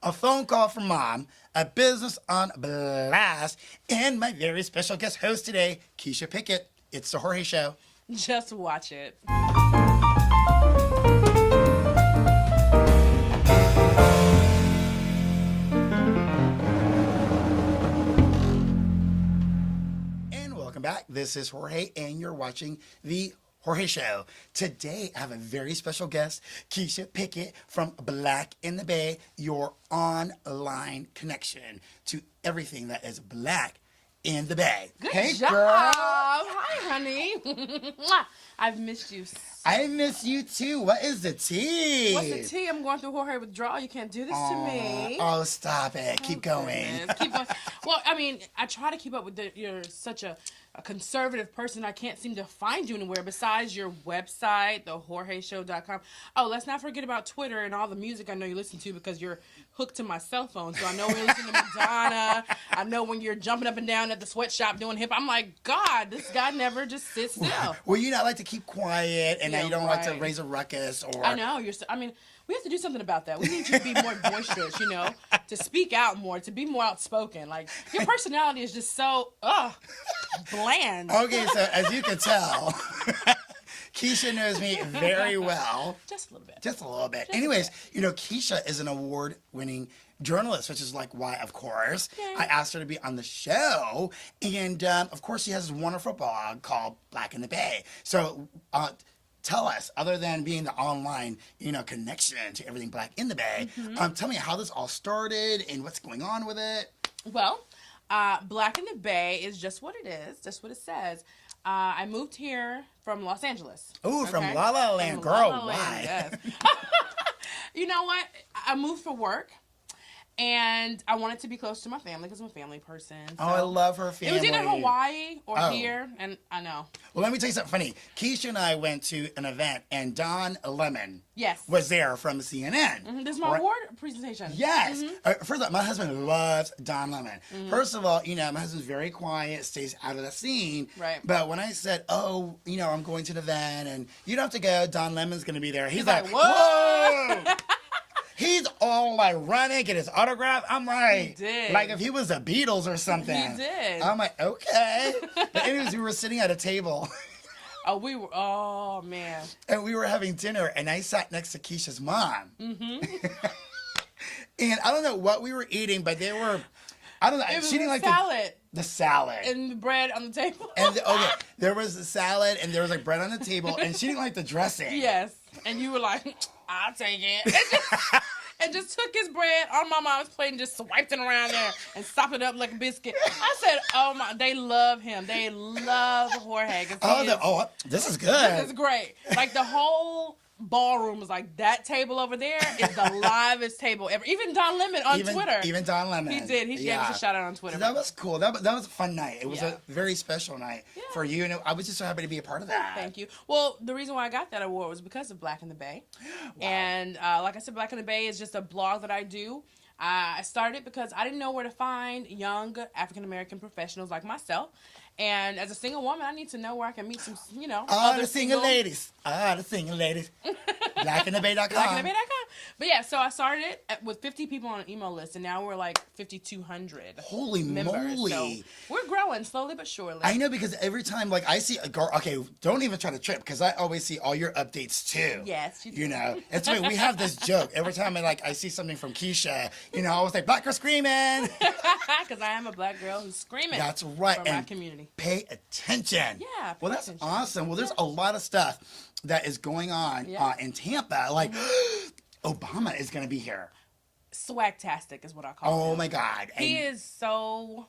a phone call from Mom, a business on blast, and my very special guest host today, Keisha Pickett. It's the Jorge Show. Just watch it. And welcome back. This is Jorge, and you're watching the Jorge Show. Today, I have a very special guest, Keisha Pickett from Black in the Bay, your online connection to everything that is Black in the Bay. Good hey, job. Girl. Hi, honey. I've missed you. I miss you too. What is the tea? What's the tea? I'm going through Jorge withdrawal. You can't do this to me. Oh, stop it. Keep going. Keep going. Well, I mean, I try to keep up with you're such a conservative person. I can't seem to find you anywhere besides your website, thejorgeshow.com. Oh, let's not forget about Twitter and all the music I know you listen to because you're hooked to my cell phone. So I know when you listen to Madonna. I know when you're jumping up and down at the sweatshop doing hip. I'm like, God, this guy never just sits still. Well, you not like to keep quiet, and now you don't like to raise a ruckus, or I know I mean, we have to do something about that. We need you to be more boisterous, to speak out more, to be more outspoken. Like your personality is just so bland. Okay, so as you can tell, Keisha knows me very well. Just a little bit. Just a little bit. Anyways, Keisha is an award-winning journalist, which is like why, of course, I asked her to be on the show. And, of course, she has this wonderful blog called Black in the Bay. So tell us, other than being the online, connection to everything Black in the Bay, tell me how this all started and what's going on with it. Well, Black in the Bay is just what it is, just what it says. I moved here from Los Angeles. Ooh, from La La Land. Girl, La La Land, why? yes. You know what? I moved for work. And I wanted to be close to my family because I'm a family person. So. Oh, I love her family. It was either Hawaii or here, and I know. Well, let me tell you something funny. Keisha and I went to an event, and Don Lemon was there from CNN. Mm-hmm. This is my award presentation. Yes. First of all, my husband loves Don Lemon. First of all, my husband's very quiet, stays out of the scene. Right. But when I said, I'm going to an event, and you don't have to go, Don Lemon's going to be there. He's like, whoa! He's all like running, get his autograph. I'm like, he did. Like if he was the Beatles or something. He did. I'm like, okay. But anyways, we were sitting at a table. Oh, man. And we were having dinner, and I sat next to Keisha's mom. Mm-hmm. And I don't know what we were eating, but they were, I don't know. It was she didn't like salad. The salad. And the bread on the table. And there was the salad, and there was like bread on the table, and she didn't like the dressing. Yes. And you were like, I'll take it. And just took his bread on my mom's plate and just swiped it around there and sopped it up like a biscuit. I said, oh my, they love him. They love Jorge. This is good. This is great. Like the whole ballroom was like, that table over there is the livest table ever. Even Don Lemon on Twitter. Even Don Lemon. He did. He gave us a shout out on Twitter. So that was cool. That was a fun night. It was a very special night for you. And I was just so happy to be a part of that. Thank you. Well, the reason why I got that award was because of Black in the Bay. Wow. And like I said, Black in the Bay is just a blog that I do. I started it because I didn't know where to find young African-American professionals like myself. And as a single woman, I need to know where I can meet some, other single ladies. The single ladies. BlackInTheBay.com. BlackInTheBay.com. But yeah, so I started it with 50 people on an email list, and now we're like 5,200. Holy members. moly. So we're growing slowly but surely. I know, because every time, like, I see a girl, okay, don't even try to trip, because I always see all your updates, too. Yes, you do. It's funny, we have this joke. Every time I see something from Keisha, I always say, Black girl screaming. Because I am a Black girl who's screaming. That's right. For my community. Pay attention. Yeah. Well, that's awesome. Well, there's a lot of stuff that is going on in Tampa. Like, Obama is going to be here. Swagtastic is what I call him. Oh, my God. He is so,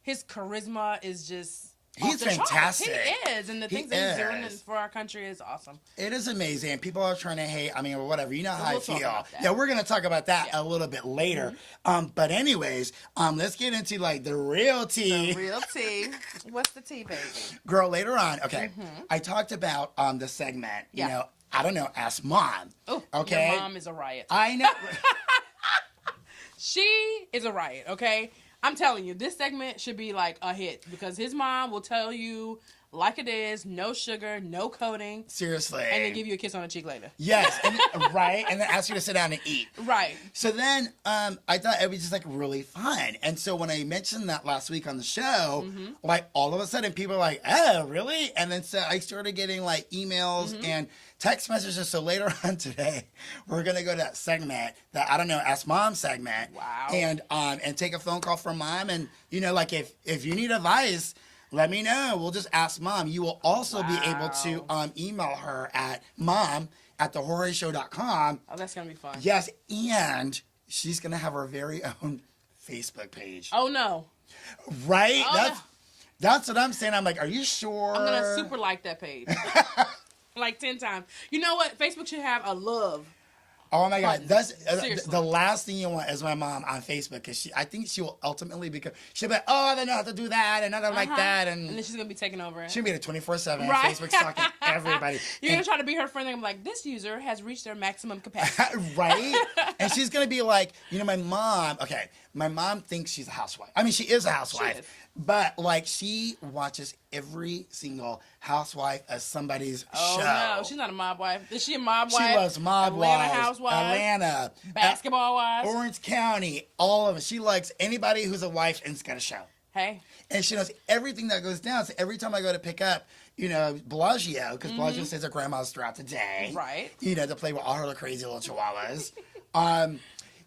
his charisma is just He's fantastic. He is. And the things that he's doing for our country is awesome. It is amazing. People are trying to hate, or whatever. You know how I feel. Yeah, we're going to talk about that a little bit later. But anyways, let's get into, the real tea. The real tea. What's the tea, baby? Girl, later on, okay, I talked about the segment, I don't know, ask Mom. Oh, okay? Your mom is a riot. I know. She is a riot, okay? I'm telling you, this segment should be a hit because his mom will tell you like it is, no sugar, no coating. Seriously. And then give you a kiss on the cheek later. Yes, and, right, and then ask you to sit down and eat. Right. So then I thought it was just like really fun. And so when I mentioned that last week on the show, like all of a sudden people are like, oh, really? And then so I started getting like emails and text messages. So later on today, we're going to go to that segment, that I don't know, Ask Mom segment. Wow. And take a phone call from Mom. And, you know, like if you need advice, let me know. We'll just ask Mom. You will also be able to email her at mom@thejorgeshow.com. Oh, that's going to be fun. Yes, and she's going to have her very own Facebook page. Oh, no. Right? Oh, That's what I'm saying. I'm like, are you sure? I'm going to super like that page. Like 10 times. You know what? Facebook should have a love. Oh my God, that's Seriously. the last thing you want is my mom on Facebook, because I think she will ultimately she'll be like, oh, I don't know how to do that and I don't like that, and then she's gonna be taking over it. she'll be at 24/7 Right. Facebook stalking everybody. You're gonna try to be her friend, and I'm like, this user has reached their maximum capacity. Right? And she's gonna be like, you know, my mom thinks she's a housewife. I mean, she is a housewife. She is. But like she watches every single housewife as somebody's Oh show. no, she's not a mob wife. Is she a mob wife? She loves Mob Atlanta Wives, Housewives, Atlanta, Basketball Wives. Orange County, all of it. She likes anybody who's a wife and it's got a show. Hey, And she knows everything that goes down. So every time I go to pick up, you know, Bellagio, because Bellagio stays at grandma's throughout the day. Right. You know, to play with all her crazy little chihuahuas.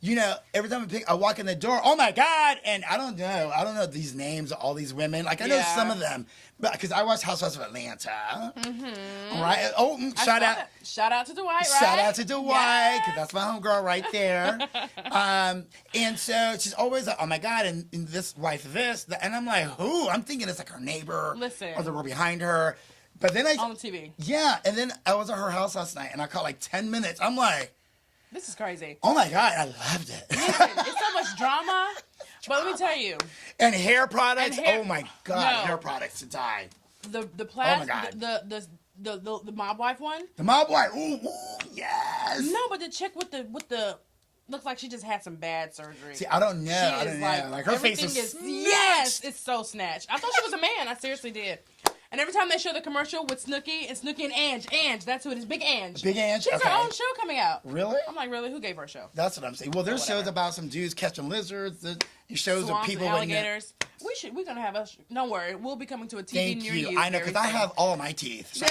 You know, every time I walk in the door, oh my God, and I don't know these names of all these women. Like I know some of them, but because I watch Housewives of Atlanta, right? Oh, shout out to Dwight, right? Shout out to Dwight, because that's my homegirl right there. And so she's always like, oh my God, and this wife, and I'm like, who? I'm thinking it's like her neighbor, Listen. or the girl behind her. But then On the TV. yeah, and then I was at her house last night, and I caught like 10 minutes. I'm like, This is crazy. oh my God, I loved it. Listen, it's so much drama. But let me tell you, And hair products. And hair- Oh my God, No. hair products to die. the Oh plastic, my God. the mob wife one. The mob wife. Ooh, yes. No, but the chick with the looks like she just had some bad surgery. See, I don't know. She I is don't know. Like her face everything is snatched. yes, it's so snatched. I thought she was a man. I seriously did. And every time they show the commercial with Snooki and Ange, that's who it is, Big Ange. Big Ange? She's Okay. her own show coming out. Really? I'm like, really? Who gave her a show? That's what I'm saying. Well, there's Whatever. shows about some dudes catching lizards. There's shows Swamps of people and with alligators. We're gonna have don't worry, we'll be coming to a TV Thank near you. you. I know, very because I soon. have all my teeth, so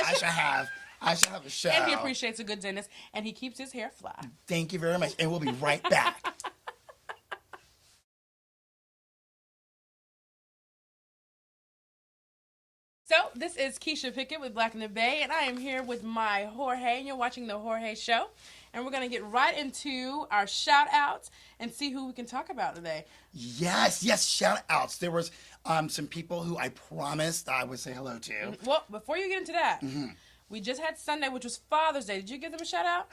I should have a show. And he appreciates a good dentist, and he keeps his hair fly. Thank you very much, and we'll be right back. So, this is Keisha Pickett with Black in the Bay, and I am here with my Jorge, and you're watching the Jorge Show. And we're going to get right into our shout-outs and see who we can talk about today. Yes, shout outs. There was some people who I promised I would say hello to. Well, before you get into that, we just had Sunday, which was Father's Day. Did you give them a shout-out?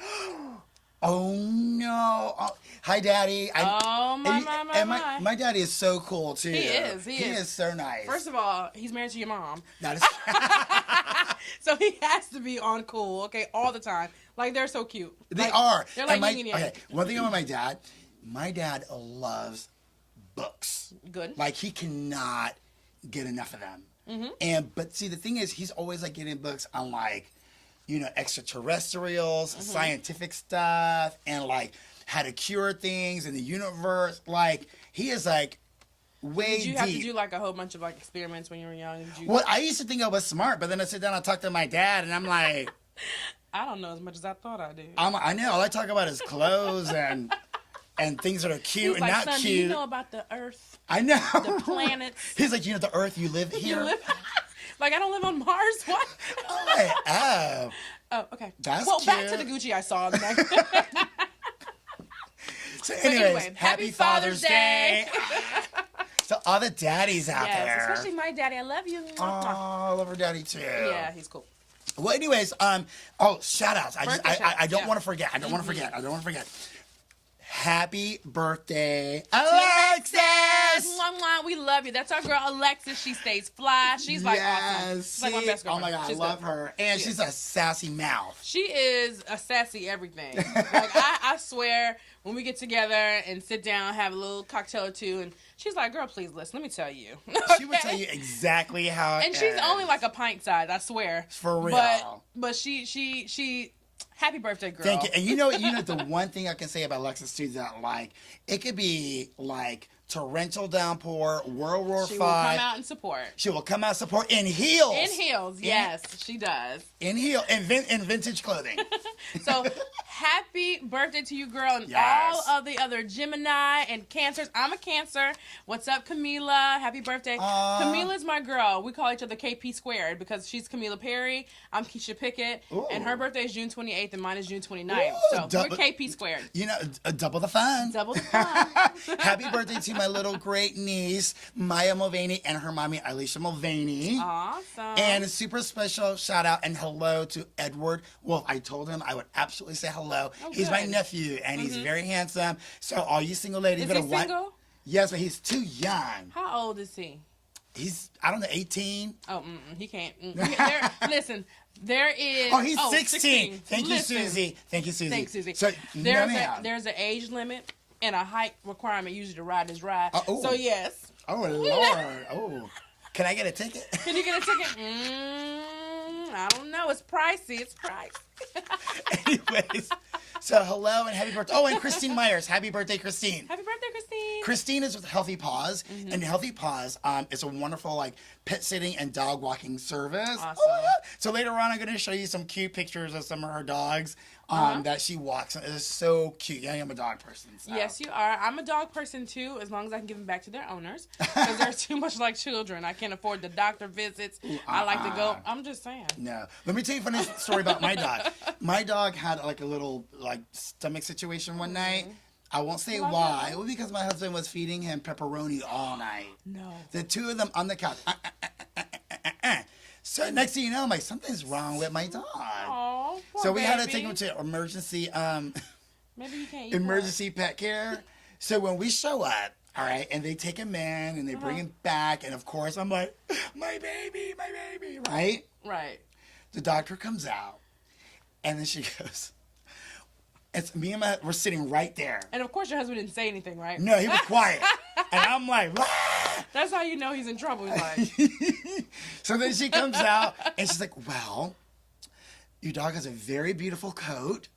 Oh no! Oh, hi, Daddy. My daddy is so cool too. He is. He is so nice. First of all, he's married to your mom. That is. So he has to be on cool, okay, all the time. Like, they're so cute. They Like, are. They're like And yin and yang. okay, one thing about my dad loves books. Good. Like he cannot get enough of them. But see, the thing is, he's always like getting books on like, you know, extraterrestrials, scientific stuff, and like how to cure things in the universe. Like he is like way Did you deep. have to do like a whole bunch of like experiments when you were young? Did you... Well, I used to think I was smart, but then I sit down and talk to my dad, and I'm like, I don't know as much as I thought I did. I know all I talk about is clothes and things that are cute He's and like, not son, cute. do you know about the Earth, I know. the planets? He's like, you know, the Earth, you live here. You live... Like, I don't live on Mars? What? I'm like, oh. Oh, okay. That's well, back cute. to the Gucci I saw. The next... So anyways, anyway, happy Father's Day. So all the daddies out Yes, there. especially my daddy. I love you. Oh, I love her daddy too. Yeah, he's cool. Well, anyways, shout outs. I Birthday shout-outs, don't yeah. want to forget. I don't want to forget. Happy birthday, Alexis! Mwah, mwah. We love you. That's our girl, Alexis. She stays fly. She's like awesome. She's like my best girlfriend. Oh my God, She's I love good. her. And she's a sassy mouth. She is a sassy everything. Like, I swear, when we get together and sit down, have a little cocktail or two, and she's like, girl, please listen, let me tell you. She would tell you exactly how it And she's is. only like a pint size, I swear. For real. But she happy birthday, girl. Thank you. And you know the one thing I can say about Alexis too, that like it could be like torrential downpour, World War V. She will come out and support. She will come out support in heels. In heels, yes, she does. In vintage clothing. So happy birthday to you, girl, and Yes. all of the other Gemini and Cancers. I'm a Cancer. What's up, Camila? Happy birthday. Camila's my girl. We call each other KP squared because she's Camila Perry. I'm Keisha Pickett. Ooh. And her birthday is June 28th and mine is June 29th. Ooh, So we're KP squared. You know, double the fun. Double the fun. Happy birthday to my little great niece, Maya Mulvaney, and her mommy, Alicia Mulvaney. Awesome. And a super special shout out and hello to Edward. Well, I told him I would absolutely say hello. Oh, He's my good. nephew, and he's very handsome. So all you single ladies, Is better he watch. single? Yes, but he's too young. How old is he? He's, I don't know, 18. Oh, he can't. Listen, there is. Oh, he's 16. Thank you, Listen. Susie. Thank you, Susie. Thanks, Susie. So, There's an age limit and a height requirement usually to ride his ride. Oh. So yes. Oh, Lord. Oh. Can I get a ticket? Can you get a ticket? I don't know. It's pricey. Anyways, so hello and happy birthday. Oh, and Christine Myers. Happy birthday, Christine. Happy birthday, Christine. Christine is with Healthy Paws, and Healthy Paws is a wonderful like pet sitting and dog walking service. Awesome. Oh my God. So later on, I'm going to show you some cute pictures of some of her dogs that she walks. It's so cute. Yeah, I'm a dog person. So. Yes, you are. I'm a dog person too, as long as I can give them back to their owners. Because they're too much like children. I can't afford the doctor visits. I like to go. I'm just saying. No. Let me tell you a funny story about my dog. My dog had like a little like stomach situation one night. I won't say why. It was because my husband was feeding him pepperoni all night. No. The two of them on the couch. So next thing you know, I'm like, something's wrong with my dog. Aw, poor So we had to baby. take him to emergency Maybe you can't eat emergency pet care. So when we show up, all right, and they take him in and they bring him back, and of course I'm like, my baby, right? Right. The doctor comes out, and then she goes, it's me and we're sitting right there. And of course your husband didn't say anything, right? No, he was quiet. And I'm like, "Ah!" That's how you know he's in trouble. He's like, So then she comes out, and she's like, well, your dog has a very beautiful coat.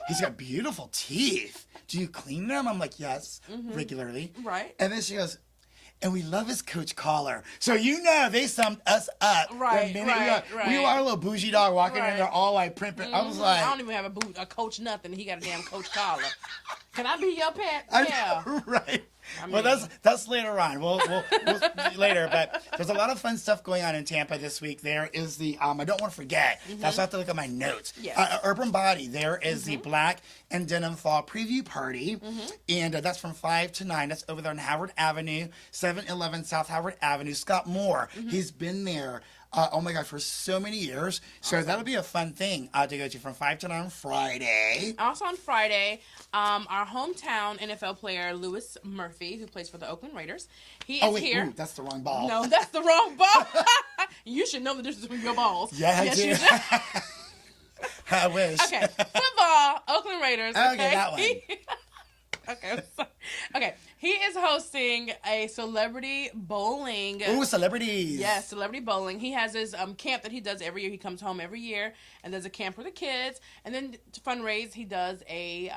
He's got beautiful teeth. Do you clean them? I'm like, yes, regularly. Right. And then she goes, and we love his coach collar. So you know they summed us up. Right, the minute right, we were a little bougie dog walking Right. in there all like print. I was like, I don't even have a boot, a coach nothing. He got a damn coach collar. Can I be your pet? I Yeah. know, right. mean- Well, that's later on. We'll later. But there's a lot of fun stuff going on in Tampa this week. There is the I don't want to forget. That's I have to look at my notes. Yes. Urban Body. There is the Black and Denim Fall Preview Party, and that's from 5 to 9. That's over there on Howard Avenue, 711 South Howard Avenue. Scott Moore. He's been there. Oh my God, for so many years. So that'll be a fun thing to go to from 5 to 9 on Friday. Also on Friday, our hometown NFL player Louis Murphy, who plays for the Oakland Raiders, he is here. Ooh, that's the wrong ball. No, that's the wrong ball. You should know the difference between your balls. Yeah, I yes, do. you do. I wish. Okay, football, Oakland Raiders. Okay, that one. Okay, I'm sorry. Okay, he is hosting a celebrity bowling. Ooh, celebrities. Yes, celebrity bowling. He has his camp that he does every year. He comes home every year and does a camp for the kids. And then to fundraise, he does a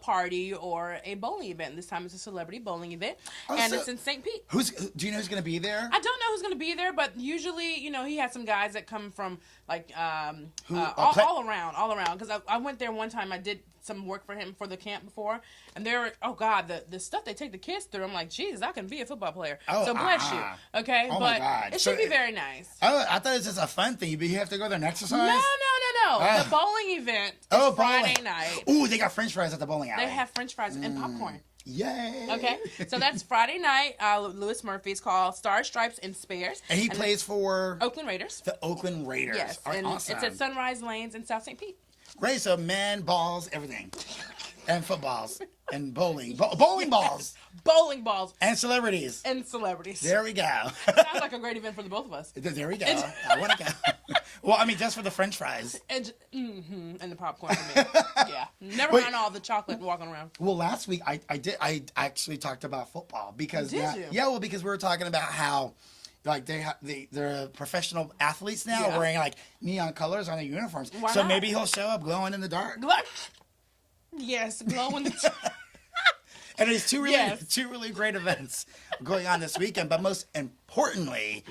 party or a bowling event. This time it's a celebrity bowling event, and so- it's in St. Pete. Do you know who's going to be there? I don't know who's going to be there, but usually, he has some guys that come from like Who- all around. Because I went there one time. I did some work for him for the camp before, and they're the stuff they take the kids through. I'm like, Jesus, I can be a football player. Oh, so bless you. Okay, Oh, my but God. it So should be very nice. Oh, I thought it was just a fun thing. But you have to go there and exercise? No. Ah. The bowling event is Friday night. Ooh, they got French fries at the bowling alley. They have French fries and popcorn. Yay. Okay, so that's Friday night. Louis Murphy's called Stars, Stripes, and Spares. And he plays for Oakland Raiders. the Oakland Raiders. Yes, All right, and awesome. it's at Sunrise Lanes in South St. Pete. Great. So men, balls, everything. And footballs. And bowling. Bowling balls. Bowling balls. And celebrities. And celebrities. There we go. Sounds like a great event for the both of us. There we go. I want to go. Well, I mean, just for the French fries. And the popcorn for me. Yeah. Never mind all the chocolate walking around. Well, last week I actually talked about football because Did you? Yeah, well, because we were talking about how like they're professional athletes now wearing like neon colors on their uniforms. Why so not? maybe he'll show up glowing in the dark. Yes, glow in the And there's two really great events going on this weekend. But most importantly,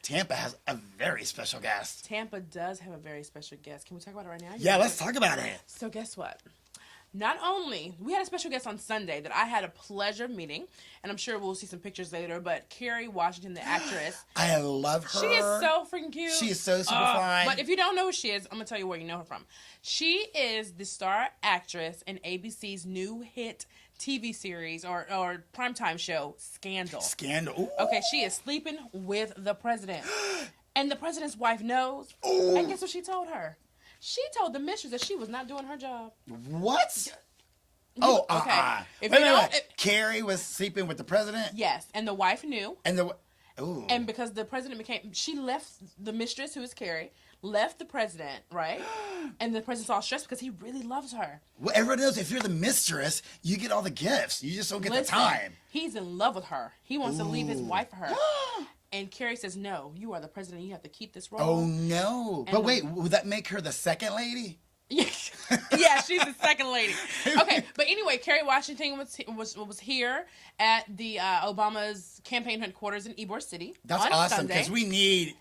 Tampa has a very special guest. Tampa does have a very special guest. Can we talk about it right now? Yeah, let's talk about it. So guess what? Not only, we had a special guest on Sunday that I had a pleasure meeting, and I'm sure we'll see some pictures later, but Kerry Washington, the actress. I love her. She is so freaking cute. She is so super fine. But if you don't know who she is, I'm going to tell you where you know her from. She is the star actress in ABC's new hit TV series or primetime show, Scandal. Scandal. Ooh. Okay, she is sleeping with the president. And the president's wife knows. Ooh. And guess what she told her? She told the mistress that she was not doing her job. What? Okay. If you Wait. don't- Carrie was sleeping with the president? Yes, and the wife knew. Ooh. And because the president she left the mistress, who is Carrie, left the president, right? And the president's all stressed because he really loves her. Well, everyone knows if you're the mistress, you get all the gifts. You just don't get the time. He's in love with her. He wants to leave his wife for her. And Carrie says, no, you are the president. You have to keep this role. Oh, no. But wait, would that make her the second lady? Yeah, she's the second lady. Okay, but anyway, Kerry Washington was here at the Obama's campaign headquarters in Ybor City. That's on awesome Sunday. because we need,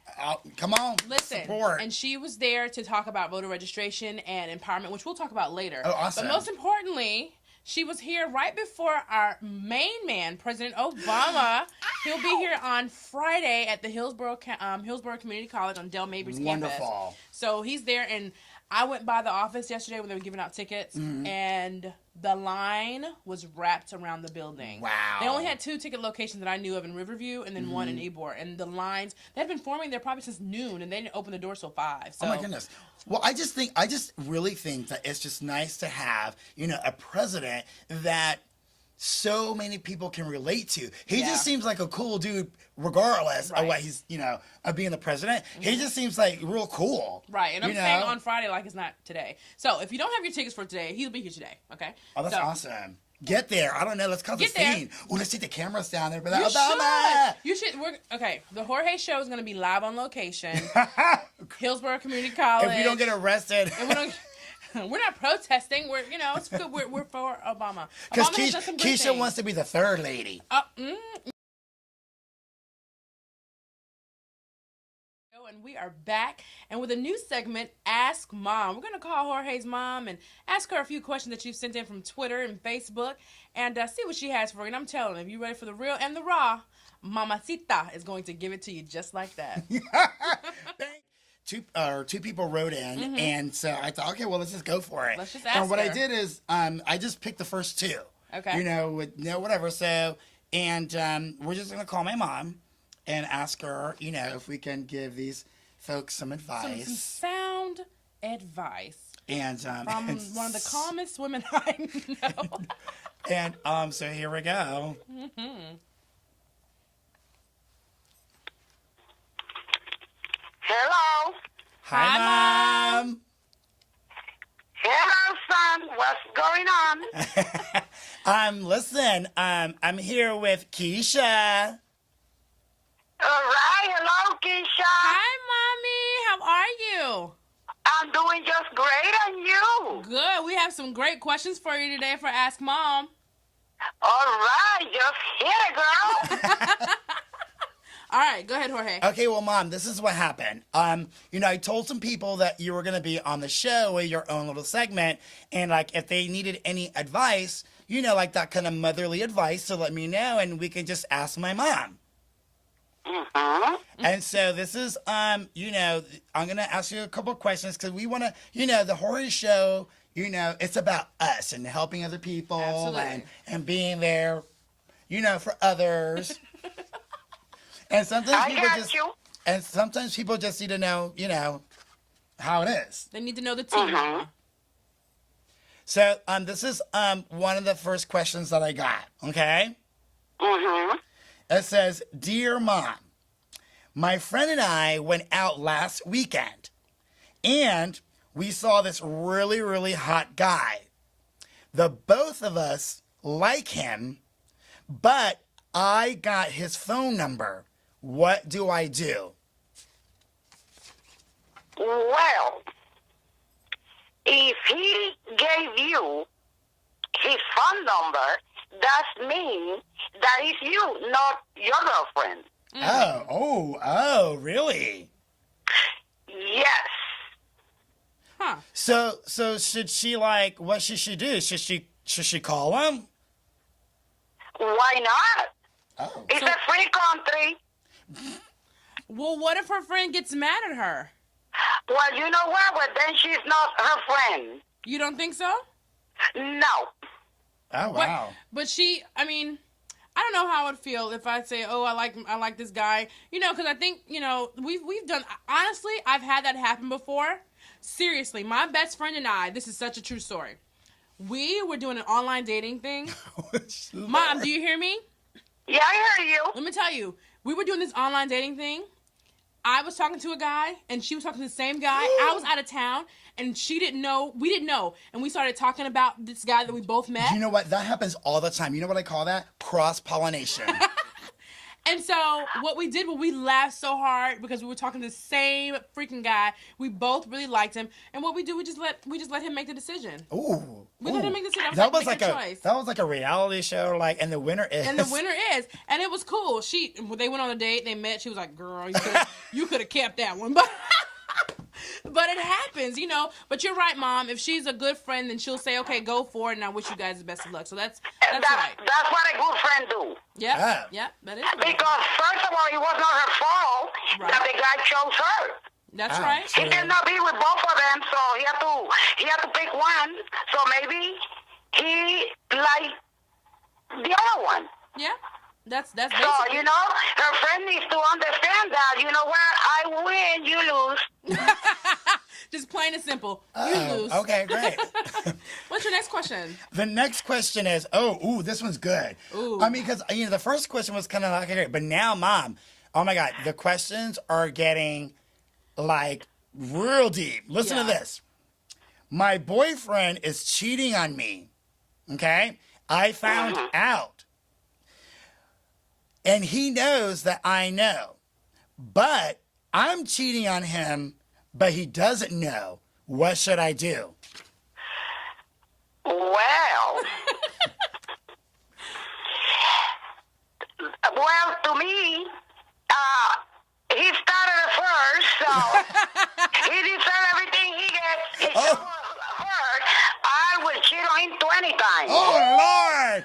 come on, Listen, support. and she was there to talk about voter registration and empowerment, which we'll talk about later. Oh, awesome. But most importantly, she was here right before our main man, President Obama. He'll be here on Friday at the Hillsborough Community College on Del Mabry's campus. Wonderful. So he's there, and I went by the office yesterday when they were giving out tickets, and the line was wrapped around the building. Wow. They only had 2 ticket locations that I knew of in Riverview, and then one in Ybor. And the lines, they had been forming there probably since noon, and they didn't open the doors till 5. So. Oh my goodness. Well, I just really think that it's just nice to have, a president that so many people can relate to. He just seems like a cool dude, regardless of what he's, of being the president. He just seems like real cool. Right, and I'm saying on Friday like it's not today. So if you don't have your tickets for today, he'll be here today, okay? Oh, that's awesome. Get there. I don't know. Let's cause a scene. Oh, let's take the cameras down there. But You should. Okay, the Jorge Show is going to be live on location. Hillsborough Community College. If we don't get arrested. We're not protesting. We're, it's good. We're for Obama. Because Keisha wants to be the third lady. And we are back, and with a new segment, Ask Mom. We're going to call Jorge's mom and ask her a few questions that you've sent in from Twitter and Facebook, and see what she has for you. And I'm telling you, if you're ready for the real and the raw, Mamacita is going to give it to you just like that. Two people wrote in, and so I thought, okay, well, let's just go for it. Let's just ask And what her. I did is, I just picked the first 2. Okay. With whatever. So, and we're just gonna call my mom and ask her, if we can give these folks some advice. Some sound advice. And From one of the calmest women I know. And so here we go. Hello. Hi, Mom. Hello, son. What's going on? Listen, I'm here with Keisha. All right. Hello, Keisha. Hi, Mommy. How are you? I'm doing just great, and you? Good. We have some great questions for you today for Ask Mom. All right. Just hit it, girl. All right. Go ahead, Jorge. Okay, well, Mom, this is what happened. I told some people that you were going to be on the show with your own little segment, and, if they needed any advice, like that kind of motherly advice, to let me know, and we can just ask my mom. Mm-hmm. And so this is, I'm going to ask you a couple of questions, because we want to, the Jorge Show, it's about us and helping other people. Absolutely. and being there, for others. And sometimes people just need to know, how it is. They need to know the tea. So this is one of the first questions that I got. Okay. Mm-hmm. It says, "Dear Mom, my friend and I went out last weekend, and we saw this really, really hot guy. The both of us like him, but I got his phone number. What do I do?" Well, if he gave you his phone number, that means that is you, not your girlfriend. Oh, really? Yes. Huh. So should she what should she do? Should she call him? Why not? Oh. It's a free country. Well, what if her friend gets mad at her? Well, you know what? Well, then she's not her friend. You don't think so? No. Oh, wow. But she, I mean, I don't know how I would feel if I say, "Oh, I like this guy," because I think we've done. Honestly, I've had that happen before. Seriously, my best friend and I. This is such a true story. We were doing an online dating thing. Mom, do you hear me? Yeah, I hear you. Let me tell you, we were doing this online dating thing. I was talking to a guy, and she was talking to the same guy. I was out of town, and she didn't know. We didn't know. And we started talking about this guy that we both met. You know what? That happens all the time. You know what I call that? Cross-pollination. And so what we did was we laughed so hard because we were talking to the same freaking guy. We both really liked him. And what we do, we just let him make the decision. Ooh. We let him make the decision. That was make like a choice. That was like a reality show, and the winner is. And the winner is. And it was cool. They went on a date, they met, she was like, "Girl, you could have kept that one." But it happens, But you're right, Mom. If she's a good friend, then she'll say, "Okay, go for it, and I wish you guys the best of luck." So that's right. That's what a good friend do. Yeah, that is right. Because first of all, it was not her fault that the guy chose her. That's right. He cannot be with both of them, so he had to pick one. So maybe he liked the other one. Yeah, that's So, basically. her friend needs to understand that, you know what, I win, you lose. Just plain and simple. You lose. Okay, great. What's your next question? The next question is, this one's good. Ooh. I mean, because, the first question was kind of like, okay, but now, Mom, oh my God, the questions are getting, real deep. Listen to this. My boyfriend is cheating on me, okay? I found out. And he knows that I know. But I'm cheating on him, but he doesn't know. What should I do? Well, to me, he started it first, so he deserves everything he gets. If it was hurt, I will cheat on him 20 times. Oh, Lord!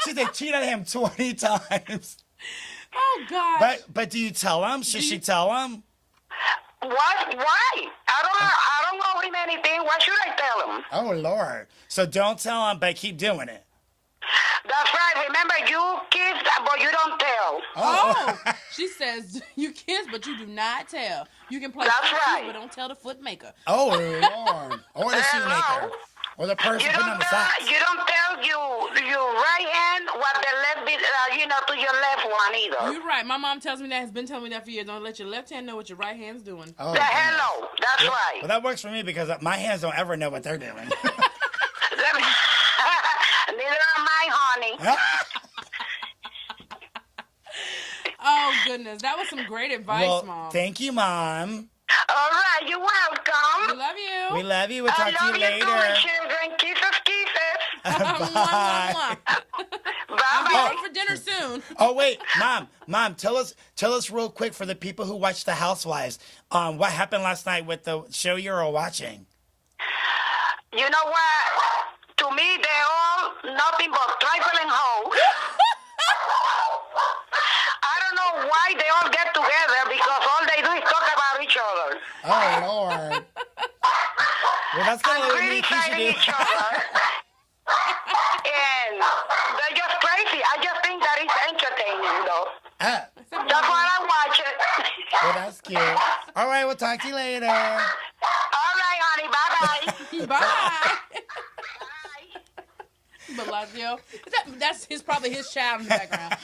She said cheat on him 20 times. Oh, gosh. But do you tell him? Should she tell him? What? Why? I don't owe him anything. Why should I tell him? Oh, Lord. So don't tell him, but keep doing it. That's right. Remember, you kiss, but you don't tell. Oh, she says you kiss, but you do not tell. You can play That's foot, right. but don't tell the foot maker. Oh, Lord. Or the shoemaker. Or the person You putting on don't the tell. socks. You don't tell your right hand what the left, to your left one either. You're right. My mom tells me that, has been telling me that for years. Don't let your left hand know what your right hand's doing. Oh, The hello. That's right. well, that works for me because my hands don't ever know what they're doing. Neither am I, honey. Oh, goodness. That was some great advice, Well, Mom. thank you, Mom. All right, you're We welcome. love you. We love you. We'll I talk to love you you later. too, children. Kisses, kisses. Mwah, mwah, mwah. I'll be Bye-bye. home for dinner soon. Oh wait, Mom, tell us real quick for the people who watch The Housewives. What happened last night with the show you were watching? You know what? To me, they're all nothing but trifling hoes. I don't know why they all get together because all they do is talk about each other. Oh Lord. Well, that's kind of And what me and Keisha criticizing do. each other. And they're just crazy. I just think that it's entertaining, though. Ah, That's why I watch it. well, that's cute. All right, we'll talk to you later. All right, honey. Bye-bye. Bye. Bye. Bellagio. That's probably his child in the background.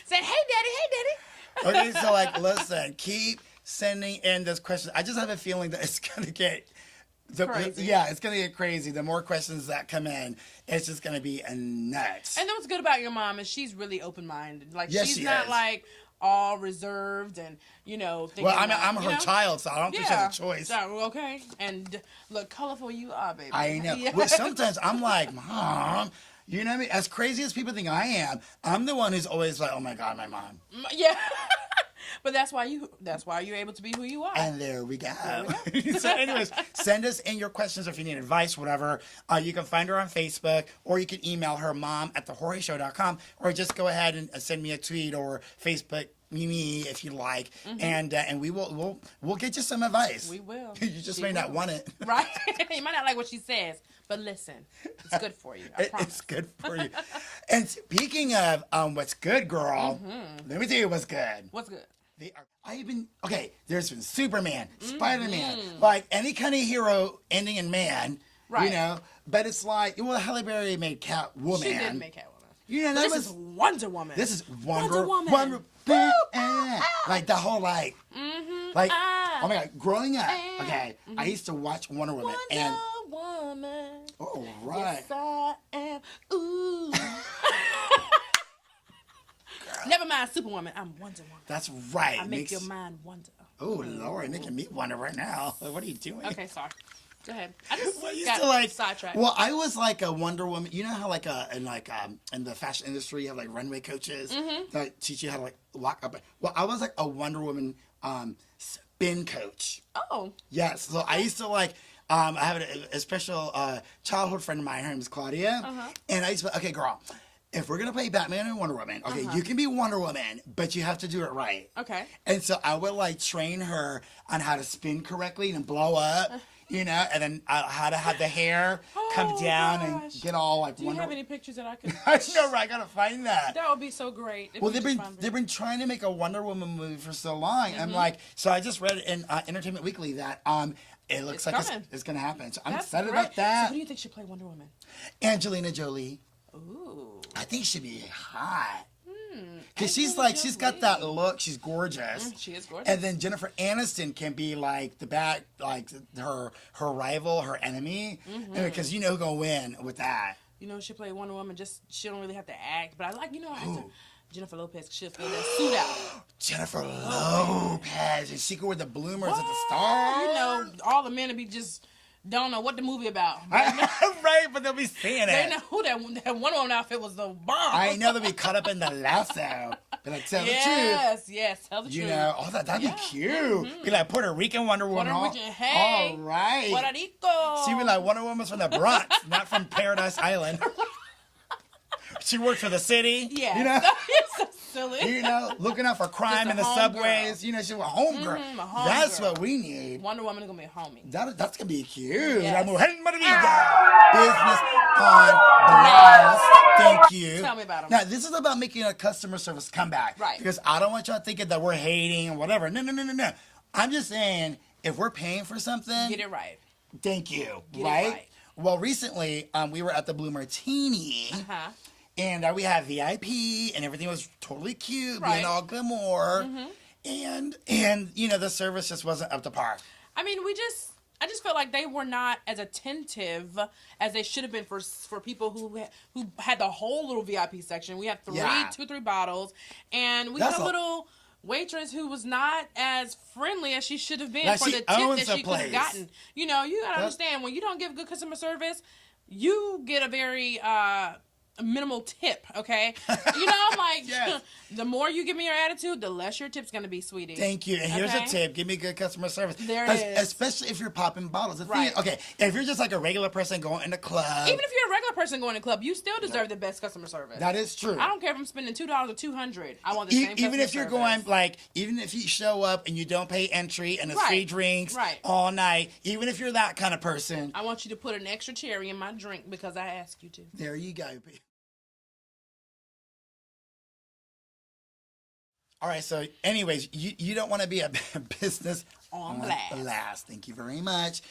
Saying, hey, daddy. Okay, so like, listen, keep sending in those questions. I just have a feeling that it's gonna get Crazy. Yeah, it's gonna get crazy. The more questions that come in, it's just gonna be a nuts. And what's good about your mom is she's really open-minded. Like, Yes, she's she not is. like all reserved and, thinking Well, about, I'm her child, so I don't think she has a choice. So, okay. And look colorful you are, baby. I know. Yeah. Well, sometimes I'm like, Mom, you know what I mean? As crazy as people think I am, I'm the one who's always like, oh my God, my mom. Yeah. But that's why you're able to be who you are. And there we go. So anyways, send us in your questions if you need advice, whatever. You can find her on Facebook, or you can email her mom@thejorgeshow.com, or just go ahead and send me a tweet or Facebook me if you like, and we'll get you some advice. We will. You just may not want it. Right? You might not like what she says, but listen, it's good for you. I promise. It's good for you. And speaking of what's good, girl, let me tell you what's good. What's good? There's been Superman, Spider-Man, like any kind of hero ending in man, Right. but it's like, well, Halle Berry made Catwoman. She did make Catwoman. That This was is Wonder Woman. This is Wonder Woman. Like the whole like oh my God, growing up, okay, I used to watch Wonder Woman and Woman. oh right. Yes, I am. Ooh. Never mind, Superwoman. I'm Wonder Woman. That's right. I make your mind wonder. Oh Lord, making me wonder right now. What are you doing? Okay, sorry. Go ahead. I just Well, you got used to like sidetracked. Well, I was like a Wonder Woman. You know how like in the fashion industry you have like runway coaches that teach you how to like walk up. Well, I was like a Wonder Woman spin coach. Oh. Yes. So I used to like. I have a special childhood friend of mine. Her name is Claudia, and I used to okay, girl. If we're gonna play Batman and Wonder Woman, okay, you can be Wonder Woman, but you have to do it right. Okay. And so I would like train her on how to spin correctly and blow up, and then how to have the hair come down and get all like. Do you have any pictures that I could? I know, right? I gotta find that. That would be so great. Well, they've been trying to make a Wonder Woman movie for so long. I'm like, so I just read in Entertainment Weekly that it looks like it's gonna happen. So I'm excited about that. So who do you think should play Wonder Woman? Angelina Jolie. Ooh. I think she'd be hot. Cause she's got that look. She's gorgeous. She is gorgeous. And then Jennifer Aniston can be like her rival, her enemy. Because you know who's gonna win with that. You know, she played Wonder Woman. Just she don't really have to act, but I like Jennifer Lopez. She'll fill that suit out. Jennifer Lopez, and she could wear the bloomers at the start. You know, all the men would be just don't know what the movie about. Right, but they'll be saying They it. know who that Wonder Woman outfit was the bomb. I know they'll be caught up in the lasso. Be like, tell the truth. Yes, tell the truth. You know, that'd be cute. Be like Puerto Rican Wonder Woman. Puerto Rican, hey. All right. Puerto Rico. She'd be like, Wonder Woman's from the Bronx, not from Paradise Island. She worked for the city. Yeah. You know? It's so silly. You know, looking out for crime Just a in the home subways. girl. You know, she's a home girl. A home That's girl. what we need. Wonder Woman is going to be a homie. That's going to be cute. Yes. Business on blast. Thank you. Tell me about 'em. Now, this is about making a customer service comeback. Right. Because I don't want y'all thinking that we're hating and whatever. No. I'm just saying, if we're paying for something, Get it right. thank you. Get it right? right. Well, recently, we were at the Blue Martini. Uh-huh. And we had VIP, and everything was totally cute, Right. being all glamour. And the service just wasn't up to par. I mean, I just felt like they were not as attentive as they should have been for people who had the whole little VIP section. We had two, three bottles, and we had a little waitress who was not as friendly as she should have been for the tip that she could have gotten. You know, you gotta understand, when you don't give good customer service, you get a very minimal tip, okay? You know, like, Yes. the more you give me your attitude, the less your tip's gonna be, sweetie. Thank you. And here's Okay? a tip. Give me good customer service. There it is. Especially if you're popping bottles. The thing Right. is, okay, if you're just like a regular person going in the club. Even if you're a regular person going to the club, you still deserve the best customer service. That is true. I don't care if I'm spending $2 or $200. I want the same Even if you're customer service. going, even if you show up and you don't pay entry and it's Right. free drinks Right. all night, even if you're that kind of person. I want you to put an extra cherry in my drink because I asked you to. There you go. All right, so anyways, you don't want to be a business On blast. Thank you very much.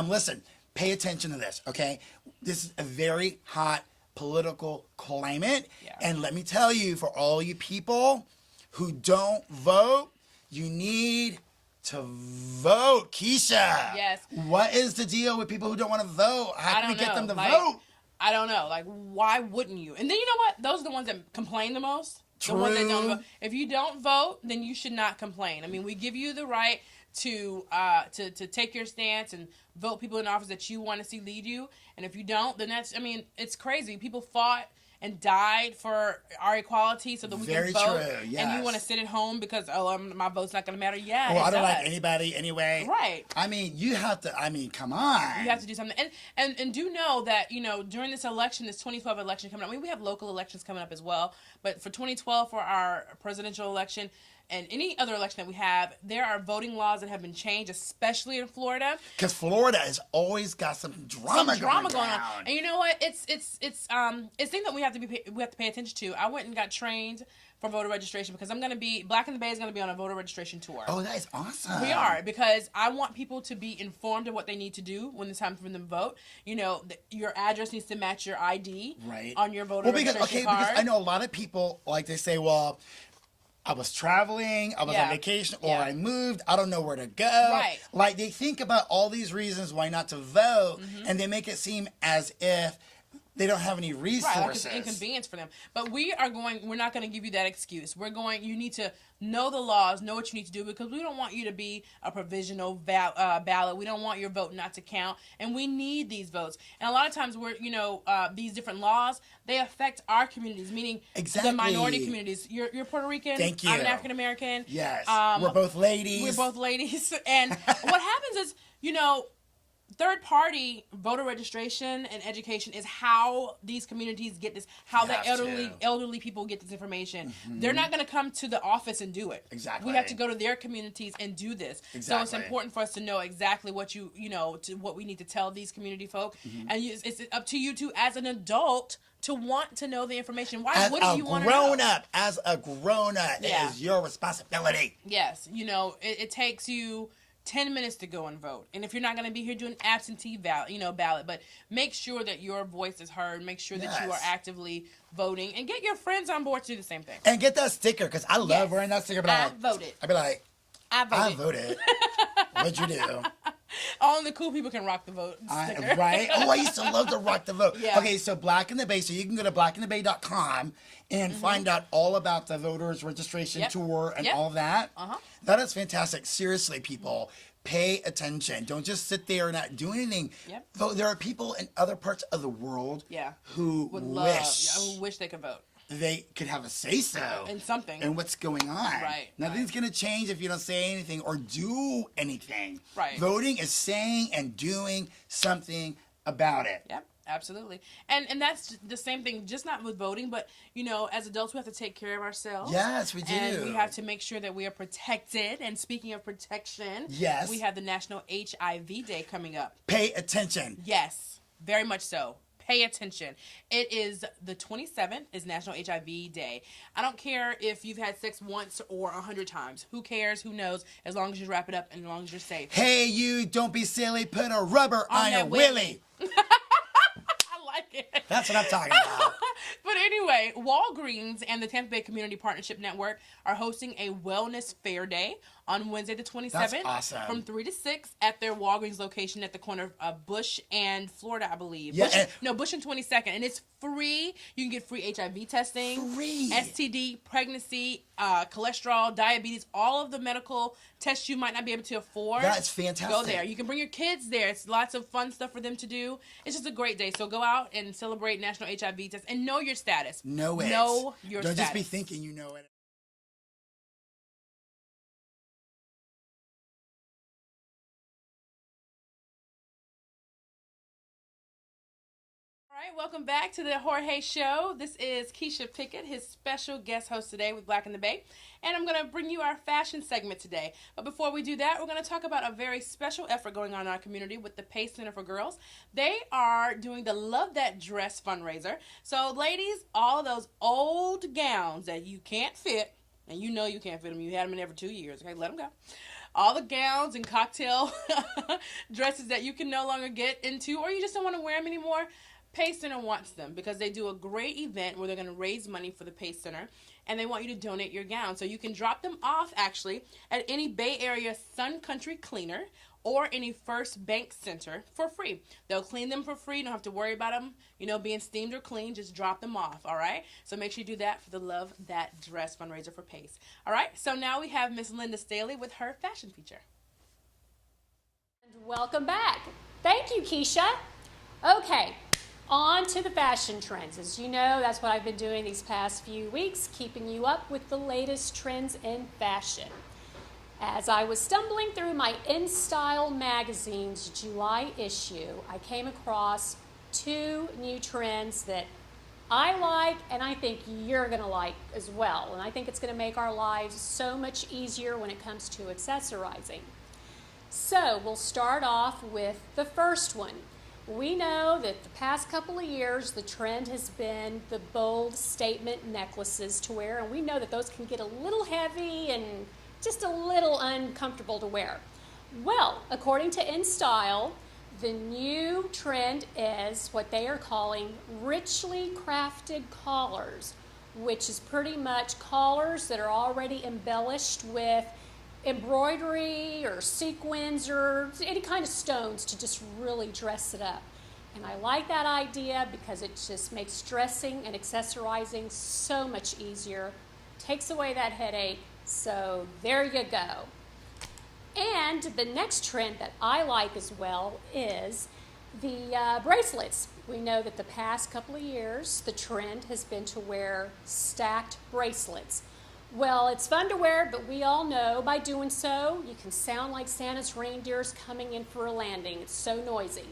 Listen, pay attention to this, okay? This is a very hot political climate. Yeah. And let me tell you, for all you people who don't vote, you need to vote. Keisha. Yes. What is the deal with people who don't want to vote? How can we get them to like, vote? I don't know. Like, why wouldn't you? And then you know what? Those are the ones that complain the most. True. The ones that don't vote. If you don't vote, then you should not complain. I mean, we give you the right to take your stance and vote people in office that you want to see lead you. And if you don't, then that's, I mean, it's crazy. People fought and died for our equality so that we Very can vote. true, yes. And you want to sit at home because, my vote's not going to matter. Yeah, Well, it I don't does. like anybody anyway. Right. I mean, you have to, come on. You have to do something. And do know that, during this election, this 2012 election coming up, I mean, we have local elections coming up as well, but for 2012, for our presidential election, and any other election that we have, there are voting laws that have been changed, especially in Florida. Because Florida has always got some drama going on. And you know what? It's thing that we have to pay attention to. I went and got trained for voter registration because Black in the Bay is going to be on a voter registration tour. Oh, that is awesome. We are, because I want people to be informed of what they need to do when it's time for them to vote. Your address needs to match your ID on your voter registration card. Because I know a lot of people, like, they say, well, I was traveling, I was on vacation, or I moved, I don't know where to go. Right. Like, they think about all these reasons why not to vote, and they make it seem as if they don't have any resources. Right, like it's an inconvenience for them. But we're not going to give you that excuse. You need to know the laws, know what you need to do, because we don't want you to be a provisional ballot. We don't want your vote not to count, and we need these votes. And a lot of times these different laws, they affect our communities, meaning the minority communities. You're Puerto Rican. Thank you. I'm an African American. Yes. We're both ladies. And what happens is, third-party voter registration and education is how these communities get this, how the elderly people get this information. They're not going to come to the office and do it. Exactly. We have to go to their communities and do this. Exactly. So it's important for us to know exactly what what we need to tell these community folk. And it's up to you to, as an adult, to want to know the information. Why wouldn't you want to know? As a grown-up, it is your responsibility. Yes. It takes you 10 minutes to go and vote. And if you're not going to be here doing absentee ballot, but make sure that your voice is heard. Make sure that you are actively voting, and get your friends on board to do the same thing. And get that sticker, because I love wearing that sticker. But I voted. I'd be like, I voted. What'd you do? Only the cool people can rock the vote sticker. Right? Oh, I used to love to rock the vote. Yeah. Okay, so Black in the Bay. So you can go to blackinthebay.com and find out all about the voters registration tour and all that. That is fantastic. Seriously, people, pay attention. Don't just sit there and not do anything. Vote. There are people in other parts of the world who wish they could vote. They could have a say-so in something, and what's going on. Right. Nothing's going to change if you don't say anything or do anything. Right. Voting is saying and doing something about it. Yep. Absolutely. And that's the same thing, just not with voting, but, as adults, we have to take care of ourselves. Yes, we do. And we have to make sure that we are protected. And speaking of protection, we have the National HIV Day coming up. Pay attention. Yes, very much so. Pay attention. It is the 27th is National HIV Day. I don't care if you've had sex once or 100 times. Who cares? Who knows? As long as you wrap it up and as long as you're safe. Hey, you, don't be silly. Put a rubber on your willy. That's what I'm talking about. But anyway, Walgreens and the Tampa Bay Community Partnership Network are hosting a wellness fair day on Wednesday the 27th. That's awesome. From 3 to 6 at their Walgreens location at the corner of Bush and Florida, I believe. Yeah, Bush and 22nd. And it's free. You can get free HIV testing. Free. STD, pregnancy, cholesterol, diabetes, all of the medical tests you might not be able to afford. That's fantastic. Go there. You can bring your kids there. It's lots of fun stuff for them to do. It's just a great day. So go out and celebrate National HIV Test and know your status. Know it. Know your Don't status. just be thinking you know it. All right, welcome back to the Jorge Show. This is Keisha Pickett, his special guest host today with Black in the Bay. And I'm going to bring you our fashion segment today. But before we do that, we're going to talk about a very special effort going on in our community with the Pace Center for Girls. They are doing the Love That Dress fundraiser. So ladies, all of those old gowns that you can't fit, and you know you can't fit them. You had them in there for 2 years. Okay, let them go. All the gowns and cocktail dresses that you can no longer get into, or you just don't want to wear them anymore, Pace Center wants them because they do a great event where they're going to raise money for the Pace Center, and they want you to donate your gown. So you can drop them off, actually, at any Bay Area Sun Country cleaner or any First Bank Center for free. They'll clean them for free. You don't have to worry about them, being steamed or clean. Just drop them off, all right? So make sure you do that for the Love That Dress fundraiser for Pace. All right, so now we have Miss Linda Staley with her fashion feature. Welcome back. Thank you, Keisha. Okay, on to the fashion trends. As you know, that's what I've been doing these past few weeks, keeping you up with the latest trends in fashion. As I was stumbling through my In Style magazine's July issue, I came across 2 new trends that I like and I think you're going to like as well. And I think it's going to make our lives so much easier when it comes to accessorizing. So we'll start off with the first one. We know that the past couple of years, the trend has been the bold statement necklaces to wear, and we know that those can get a little heavy and just a little uncomfortable to wear. Well, according to In Style, the new trend is what they are calling richly crafted collars, which is pretty much collars that are already embellished with embroidery or sequins or any kind of stones to just really dress it up. And I like that idea because it just makes dressing and accessorizing so much easier, takes away that headache. So there you go. And the next trend that I like as well is the bracelets. We know that the past couple of years, the trend has been to wear stacked bracelets. Well, it's fun to wear, but we all know by doing so, you can sound like Santa's reindeers coming in for a landing. It's so noisy.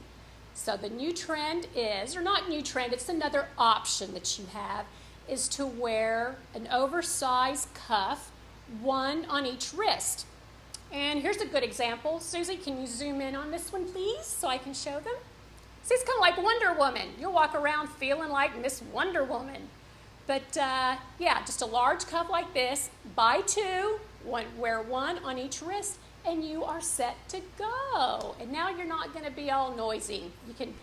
So the new trend is, or not new trend, it's another option that you have, is to wear an oversized cuff, one on each wrist. And here's a good example. Susie, can you zoom in on this one, please, so I can show them? See, it's kind of like Wonder Woman. You'll walk around feeling like Miss Wonder Woman. But yeah, just a large cuff like this, buy 2, wear one on each wrist, and you are set to go. And now you're not going to be all noisy. You can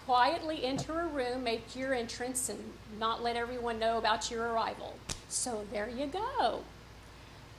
quietly enter a room, make your entrance, and not let everyone know about your arrival. So there you go.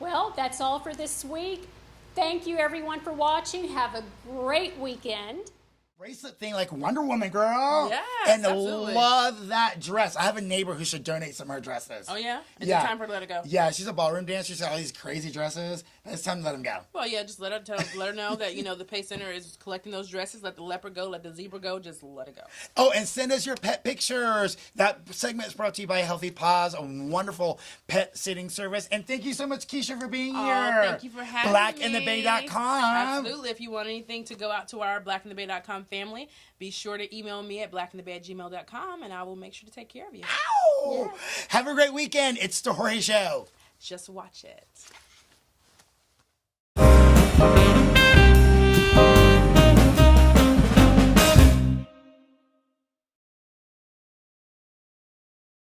Well, that's all for this week. Thank you, everyone, for watching. Have a great weekend. Bracelet thing like Wonder Woman, girl. Yes, and absolutely. Love that dress. I have a neighbor who should donate some of her dresses. Oh, yeah? Is Yeah. it time for her to let it go? Yeah, she's a ballroom dancer. She's got all these crazy dresses. It's time to let them go. Well, yeah, just let her know that, the Pace Center is collecting those dresses. Let the leopard go, let the zebra go, just let it go. Oh, and send us your pet pictures. That segment is brought to you by Healthy Paws, a wonderful pet sitting service. And thank you so much, Keisha, for being here. Thank you for having me. BlackInTheBay.com. Absolutely. If you want anything to go out to our BlackInTheBay.com family, be sure to email me at blackinthebay@gmail.com, and I will make sure to take care of you. Ow! Have a great weekend. It's the Jorge Show. Just watch it.